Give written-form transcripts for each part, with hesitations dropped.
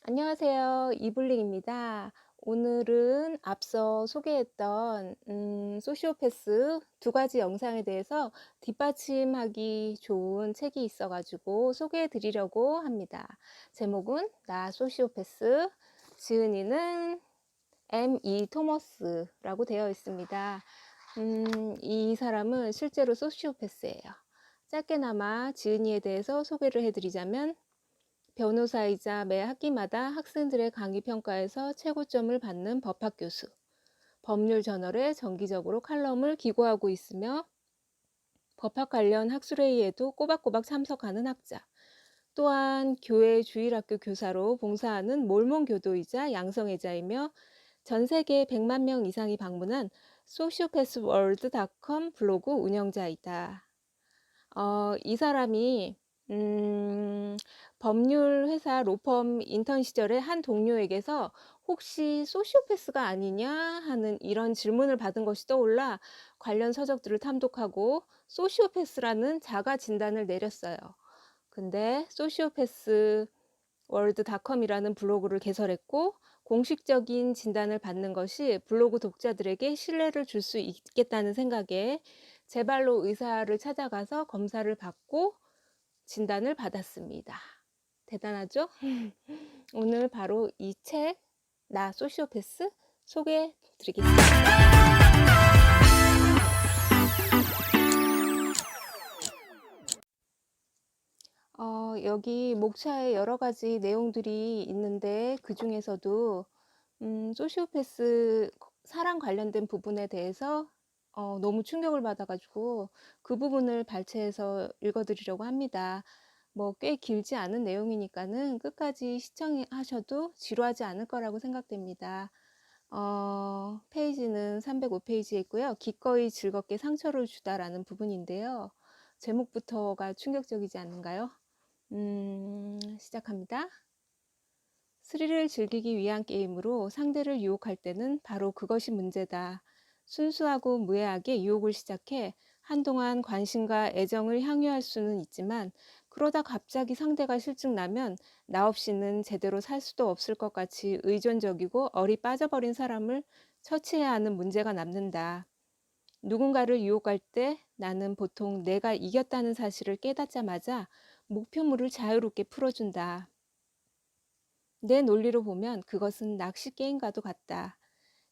안녕하세요. 이블링입니다. 오늘은 앞서 소개했던 소시오패스 두 가지 영상에 대해서 뒷받침하기 좋은 책이 있어 가지고 소개해 드리려고 합니다. 제목은 나 소시오패스, 지은이는 토머스라고 되어 있습니다. 이 사람은 실제로 소시오패스예요. 짧게나마 지은이에 대해서 소개를 해 드리자면 변호사이자 매 학기마다 학생들의 강의 평가에서 최고점을 받는 법학 교수, 법률 저널에 정기적으로 칼럼을 기고하고 있으며 법학 관련 학술회의에도 꼬박꼬박 참석하는 학자, 또한 교회 주일학교 교사로 봉사하는 몰몬교도이자 양성애자이며 전 세계 100만 명 이상이 방문한 sociopathworld.com 블로그 운영자이다. 이 사람이 법률 회사 로펌 인턴 시절에 한 동료에게서 혹시 소시오패스가 아니냐 하는 이런 질문을 받은 것이 떠올라 관련 서적들을 탐독하고 소시오패스라는 자가 진단을 내렸어요. 근데 소시오패스 월드닷컴이라는 블로그를 개설했고 공식적인 진단을 받는 것이 블로그 독자들에게 신뢰를 줄 수 있겠다는 생각에 제 발로 의사를 찾아가서 검사를 받고 진단을 받았습니다. 대단하죠? 오늘 바로 이 책, 나 소시오패스 소개해 드리겠습니다. 여기 목차에 여러 가지 내용들이 있는데 그 중에서도 소시오패스 사랑 관련된 부분에 대해서 너무 충격을 받아가지고 그 부분을 발췌해서 읽어드리려고 합니다. 뭐 꽤 길지 않은 내용이니까는 끝까지 시청하셔도 지루하지 않을 거라고 생각됩니다. 페이지는 305페이지에 있고요. 기꺼이 즐겁게 상처를 주다라는 부분인데요. 제목부터가 충격적이지 않은가요? 시작합니다. 스릴을 즐기기 위한 게임으로 상대를 유혹할 때는 바로 그것이 문제다. 순수하고 무해하게 유혹을 시작해 한동안 관심과 애정을 향유할 수는 있지만 그러다 갑자기 상대가 실증나면 나 없이는 제대로 살 수도 없을 것 같이 의존적이고 얼이 빠져버린 사람을 처치해야 하는 문제가 남는다. 누군가를 유혹할 때 나는 보통 내가 이겼다는 사실을 깨닫자마자 목표물을 자유롭게 풀어준다. 내 논리로 보면 그것은 낚시 게임과도 같다.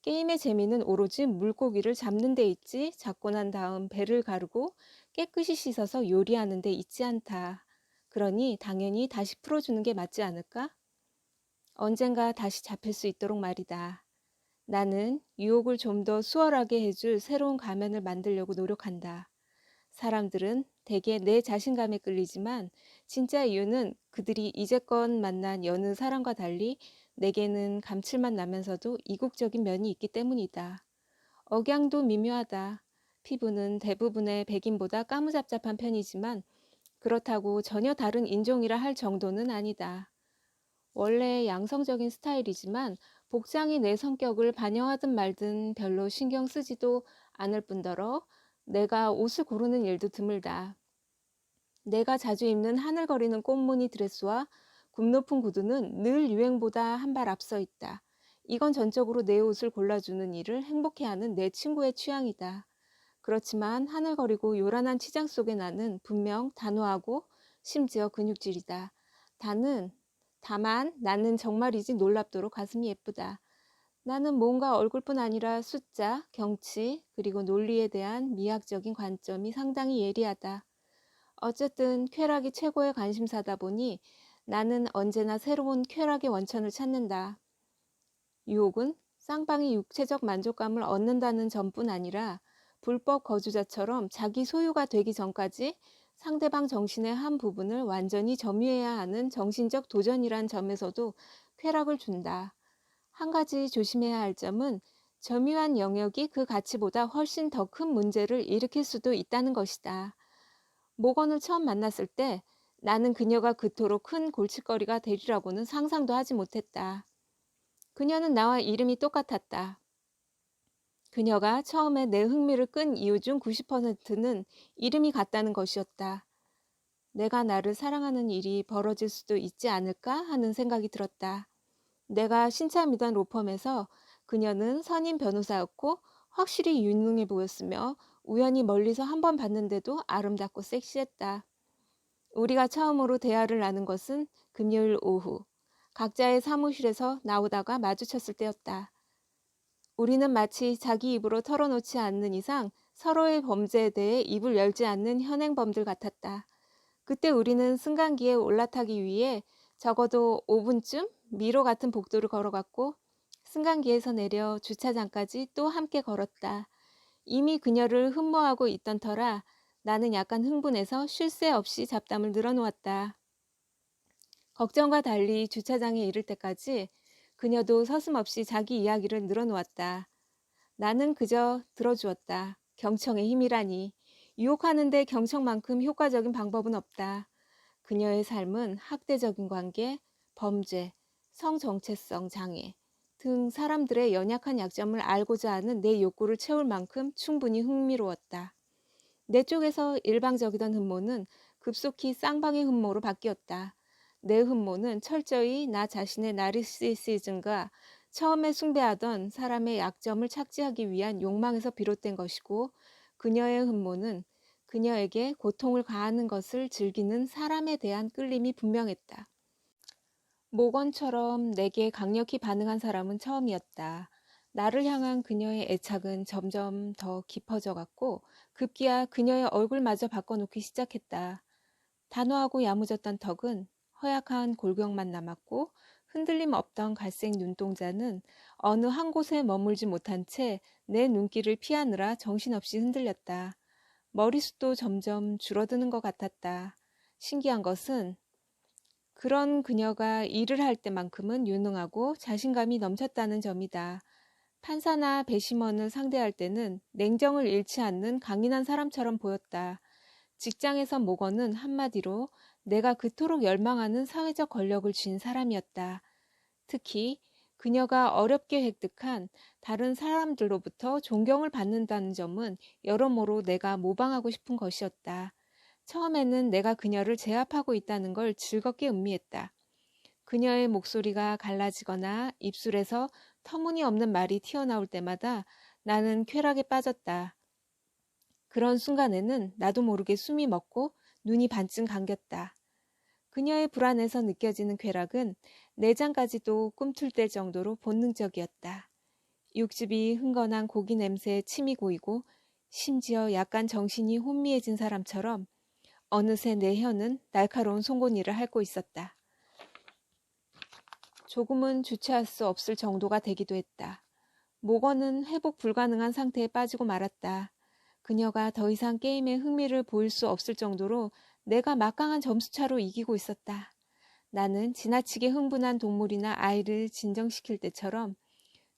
게임의 재미는 오로지 물고기를 잡는 데 있지 잡고 난 다음 배를 가르고 깨끗이 씻어서 요리하는 데 있지 않다. 그러니 당연히 다시 풀어주는 게 맞지 않을까? 언젠가 다시 잡힐 수 있도록 말이다. 나는 유혹을 좀 더 수월하게 해줄 새로운 가면을 만들려고 노력한다. 사람들은 대개 내 자신감에 끌리지만 진짜 이유는 그들이 이제껏 만난 여느 사람과 달리 내게는 감칠맛 나면서도 이국적인 면이 있기 때문이다. 억양도 미묘하다. 피부는 대부분의 백인보다 까무잡잡한 편이지만 그렇다고 전혀 다른 인종이라 할 정도는 아니다. 원래 양성적인 스타일이지만 복장이 내 성격을 반영하든 말든 별로 신경 쓰지도 않을 뿐더러 내가 옷을 고르는 일도 드물다. 내가 자주 입는 하늘거리는 꽃무늬 드레스와 굽 높은 구두는 늘 유행보다 한 발 앞서 있다. 이건 전적으로 내 옷을 골라주는 일을 행복해하는 내 친구의 취향이다. 그렇지만 하늘거리고 요란한 치장 속의 나는 분명 단호하고 심지어 근육질이다. 다만 나는 정말이지 놀랍도록 가슴이 예쁘다. 나는 뭔가 얼굴뿐 아니라 숫자, 경치, 그리고 논리에 대한 미학적인 관점이 상당히 예리하다. 어쨌든 쾌락이 최고의 관심사다 보니 나는 언제나 새로운 쾌락의 원천을 찾는다. 유혹은 쌍방이 육체적 만족감을 얻는다는 점뿐 아니라 불법 거주자처럼 자기 소유가 되기 전까지 상대방 정신의 한 부분을 완전히 점유해야 하는 정신적 도전이란 점에서도 쾌락을 준다. 한 가지 조심해야 할 점은 점유한 영역이 그 가치보다 훨씬 더 큰 문제를 일으킬 수도 있다는 것이다. 모건을 처음 만났을 때 나는 그녀가 그토록 큰 골칫거리가 되리라고는 상상도 하지 못했다. 그녀는 나와 이름이 똑같았다. 그녀가 처음에 내 흥미를 끈 이유 중 90%는 이름이 같다는 것이었다. 내가 나를 사랑하는 일이 벌어질 수도 있지 않을까 하는 생각이 들었다. 내가 신참이던 로펌에서 그녀는 선임 변호사였고 확실히 유능해 보였으며 우연히 멀리서 한 번 봤는데도 아름답고 섹시했다. 우리가 처음으로 대화를 나눈 것은 금요일 오후 각자의 사무실에서 나오다가 마주쳤을 때였다. 우리는 마치 자기 입으로 털어놓지 않는 이상 서로의 범죄에 대해 입을 열지 않는 현행범들 같았다. 그때 우리는 승강기에 올라타기 위해 적어도 5분쯤 미로 같은 복도를 걸어갔고 승강기에서 내려 주차장까지 또 함께 걸었다. 이미 그녀를 흠모하고 있던 터라 나는 약간 흥분해서 쉴 새 없이 잡담을 늘어놓았다. 걱정과 달리 주차장에 이를 때까지 그녀도 서슴없이 자기 이야기를 늘어놓았다. 나는 그저 들어주었다. 경청의 힘이라니. 유혹하는데 경청만큼 효과적인 방법은 없다. 그녀의 삶은 학대적인 관계, 범죄, 성정체성 장애 등 사람들의 연약한 약점을 알고자 하는 내 욕구를 채울 만큼 충분히 흥미로웠다. 내 쪽에서 일방적이던 흠모는 급속히 쌍방의 흠모로 바뀌었다. 내 흠모는 철저히 나 자신의 나르시시즘과 처음에 숭배하던 사람의 약점을 착지하기 위한 욕망에서 비롯된 것이고, 그녀의 흠모는 그녀에게 고통을 가하는 것을 즐기는 사람에 대한 끌림이 분명했다. 모건처럼 내게 강력히 반응한 사람은 처음이었다. 나를 향한 그녀의 애착은 점점 더 깊어져 갔고 급기야 그녀의 얼굴마저 바꿔놓기 시작했다. 단호하고 야무졌던 턱은 허약한 골격만 남았고 흔들림 없던 갈색 눈동자는 어느 한 곳에 머물지 못한 채 내 눈길을 피하느라 정신없이 흔들렸다. 머리숱도 점점 줄어드는 것 같았다. 신기한 것은 그런 그녀가 일을 할 때만큼은 유능하고 자신감이 넘쳤다는 점이다. 판사나 배심원을 상대할 때는 냉정을 잃지 않는 강인한 사람처럼 보였다. 직장에서 모건은 한마디로 내가 그토록 열망하는 사회적 권력을 쥔 사람이었다. 특히 그녀가 어렵게 획득한 다른 사람들로부터 존경을 받는다는 점은 여러모로 내가 모방하고 싶은 것이었다. 처음에는 내가 그녀를 제압하고 있다는 걸 즐겁게 음미했다. 그녀의 목소리가 갈라지거나 입술에서 터무니없는 말이 튀어나올 때마다 나는 쾌락에 빠졌다. 그런 순간에는 나도 모르게 숨이 멎고 눈이 반쯤 감겼다. 그녀의 불안에서 느껴지는 쾌락은 내장까지도 꿈틀댈 정도로 본능적이었다. 육즙이 흥건한 고기 냄새에 침이 고이고 심지어 약간 정신이 혼미해진 사람처럼 어느새 내 혀는 날카로운 송곳니를 핥고 있었다. 조금은 주체할 수 없을 정도가 되기도 했다. 모건은 회복 불가능한 상태에 빠지고 말았다. 그녀가 더 이상 게임에 흥미를 보일 수 없을 정도로 내가 막강한 점수차로 이기고 있었다. 나는 지나치게 흥분한 동물이나 아이를 진정시킬 때처럼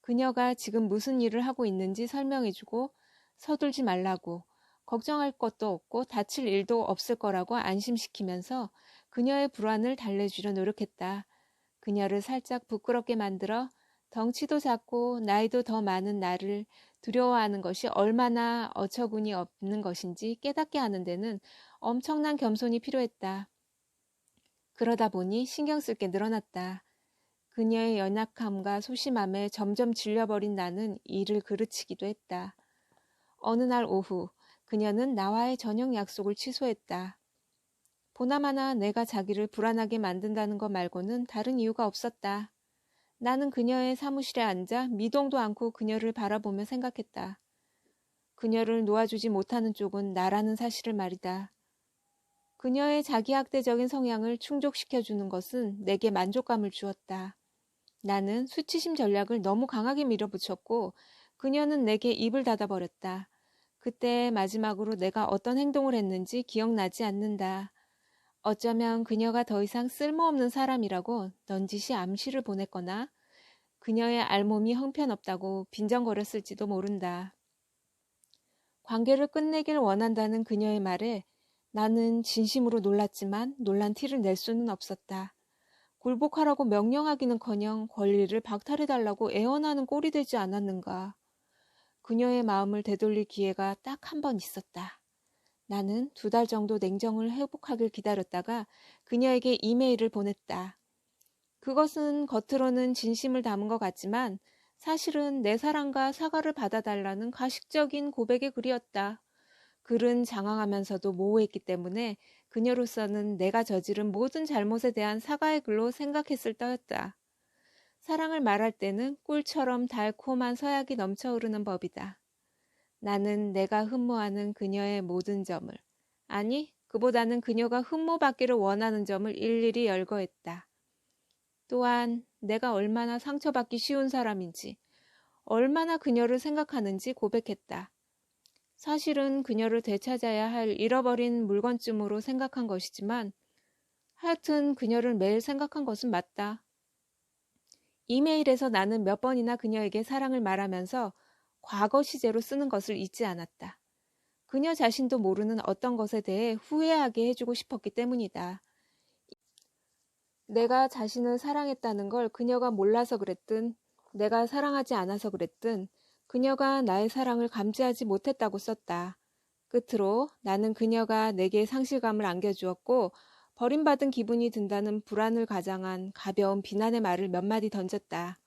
그녀가 지금 무슨 일을 하고 있는지 설명해주고 서둘지 말라고 걱정할 것도 없고 다칠 일도 없을 거라고 안심시키면서 그녀의 불안을 달래주려 노력했다. 그녀를 살짝 부끄럽게 만들어 덩치도 작고 나이도 더 많은 나를 두려워하는 것이 얼마나 어처구니 없는 것인지 깨닫게 하는 데는 엄청난 겸손이 필요했다. 그러다 보니 신경 쓸 게 늘어났다. 그녀의 연약함과 소심함에 점점 질려버린 나는 이를 그르치기도 했다. 어느 날 오후 그녀는 나와의 저녁 약속을 취소했다. 보나마나 내가 자기를 불안하게 만든다는 것 말고는 다른 이유가 없었다. 나는 그녀의 사무실에 앉아 미동도 않고 그녀를 바라보며 생각했다. 그녀를 놓아주지 못하는 쪽은 나라는 사실을 말이다. 그녀의 자기학대적인 성향을 충족시켜주는 것은 내게 만족감을 주었다. 나는 수치심 전략을 너무 강하게 밀어붙였고 그녀는 내게 입을 닫아버렸다. 그때 마지막으로 내가 어떤 행동을 했는지 기억나지 않는다. 어쩌면 그녀가 더 이상 쓸모없는 사람이라고 넌지시 암시를 보냈거나 그녀의 알몸이 형편없다고 빈정거렸을지도 모른다. 관계를 끝내길 원한다는 그녀의 말에 나는 진심으로 놀랐지만 놀란 티를 낼 수는 없었다. 굴복하라고 명령하기는커녕 권리를 박탈해달라고 애원하는 꼴이 되지 않았는가. 그녀의 마음을 되돌릴 기회가 딱 한 번 있었다. 나는 2달 정도 냉정을 회복하길 기다렸다가 그녀에게 이메일을 보냈다. 그것은 겉으로는 진심을 담은 것 같지만 사실은 내 사랑과 사과를 받아달라는 가식적인 고백의 글이었다. 글은 장황하면서도 모호했기 때문에 그녀로서는 내가 저지른 모든 잘못에 대한 사과의 글로 생각했을 때였다. 사랑을 말할 때는 꿀처럼 달콤한 서약이 넘쳐 흐르는 법이다. 나는 내가 흠모하는 그녀의 모든 점을, 아니, 그보다는 그녀가 흠모받기를 원하는 점을 일일이 열거했다. 또한 내가 얼마나 상처받기 쉬운 사람인지, 얼마나 그녀를 생각하는지 고백했다. 사실은 그녀를 되찾아야 할 잃어버린 물건쯤으로 생각한 것이지만 하여튼 그녀를 매일 생각한 것은 맞다. 이메일에서 나는 몇 번이나 그녀에게 사랑을 말하면서 과거 시제로 쓰는 것을 잊지 않았다. 그녀 자신도 모르는 어떤 것에 대해 후회하게 해주고 싶었기 때문이다. 내가 자신을 사랑했다는 걸 그녀가 몰라서 그랬든 내가 사랑하지 않아서 그랬든 그녀가 나의 사랑을 감지하지 못했다고 썼다. 끝으로 나는 그녀가 내게 상실감을 안겨주었고 버림받은 기분이 든다는 불안을 가장한 가벼운 비난의 말을 몇 마디 던졌다.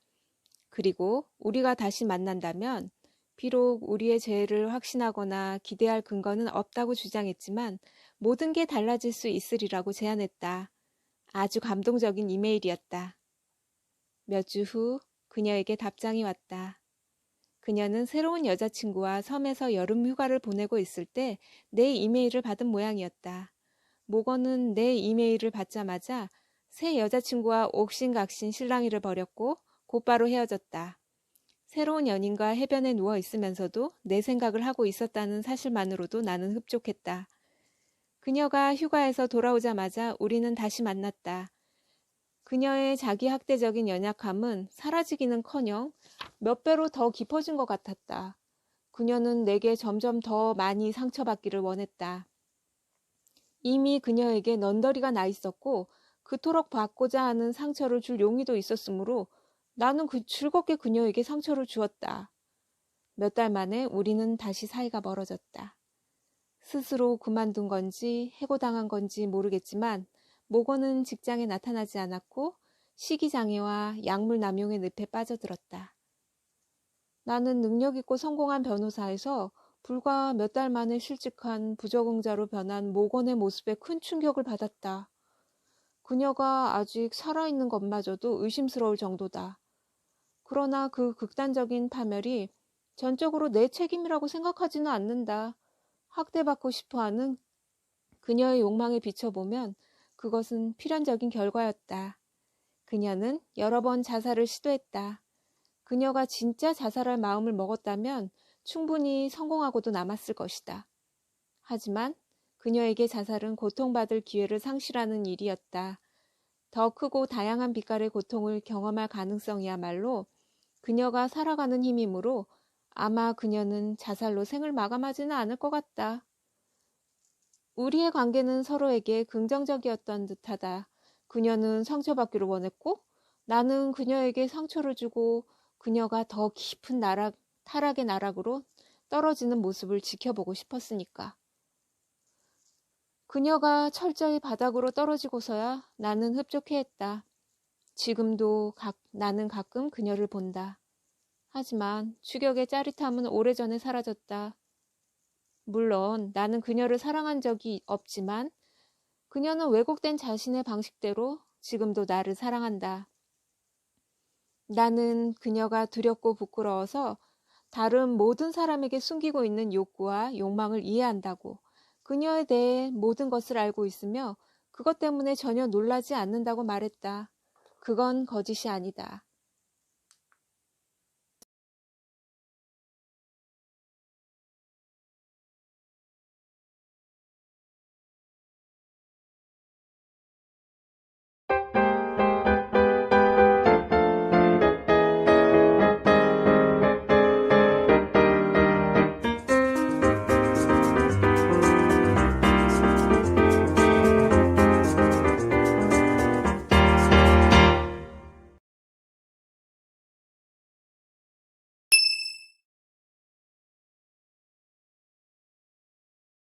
그리고 우리가 다시 만난다면 비록 우리의 재해를 확신하거나 기대할 근거는 없다고 주장했지만 모든 게 달라질 수 있으리라고 제안했다. 아주 감동적인 이메일이었다. 몇 주 후 그녀에게 답장이 왔다. 그녀는 새로운 여자친구와 섬에서 여름 휴가를 보내고 있을 때 내 이메일을 받은 모양이었다. 모건은 내 이메일을 받자마자 새 여자친구와 옥신각신 실랑이를 벌였고 곧바로 헤어졌다. 새로운 연인과 해변에 누워 있으면서도 내 생각을 하고 있었다는 사실만으로도 나는 흡족했다. 그녀가 휴가에서 돌아오자마자 우리는 다시 만났다. 그녀의 자기 학대적인 연약함은 사라지기는커녕 몇 배로 더 깊어진 것 같았다. 그녀는 내게 점점 더 많이 상처받기를 원했다. 이미 그녀에게 넌더리가 나 있었고 그토록 받고자 하는 상처를 줄 용의도 있었으므로 나는 즐겁게 그녀에게 상처를 주었다. 몇 달 만에 우리는 다시 사이가 멀어졌다. 스스로 그만둔 건지 해고당한 건지 모르겠지만 모건은 직장에 나타나지 않았고 시기장애와 약물 남용의 늪에 빠져들었다. 나는 능력있고 성공한 변호사에서 불과 몇 달 만에 실직한 부적응자로 변한 모건의 모습에 큰 충격을 받았다. 그녀가 아직 살아있는 것마저도 의심스러울 정도다. 그러나 그 극단적인 파멸이 전적으로 내 책임이라고 생각하지는 않는다. 학대받고 싶어하는 그녀의 욕망에 비춰보면 그것은 필연적인 결과였다. 그녀는 여러 번 자살을 시도했다. 그녀가 진짜 자살할 마음을 먹었다면 충분히 성공하고도 남았을 것이다. 하지만 그녀에게 자살은 고통받을 기회를 상실하는 일이었다. 더 크고 다양한 빛깔의 고통을 경험할 가능성이야말로 그녀가 살아가는 힘이므로 아마 그녀는 자살로 생을 마감하지는 않을 것 같다. 우리의 관계는 서로에게 긍정적이었던 듯하다. 그녀는 상처받기를 원했고 나는 그녀에게 상처를 주고 그녀가 더 깊은 타락의 나락으로 떨어지는 모습을 지켜보고 싶었으니까. 그녀가 철저히 바닥으로 떨어지고서야 나는 흡족해했다. 지금도 나는 가끔 그녀를 본다. 하지만 추격의 짜릿함은 오래전에 사라졌다. 물론 나는 그녀를 사랑한 적이 없지만 그녀는 왜곡된 자신의 방식대로 지금도 나를 사랑한다. 나는 그녀가 두렵고 부끄러워서 다른 모든 사람에게 숨기고 있는 욕구와 욕망을 이해한다고, 그녀에 대해 모든 것을 알고 있으며 그것 때문에 전혀 놀라지 않는다고 말했다. 그건 거짓이 아니다.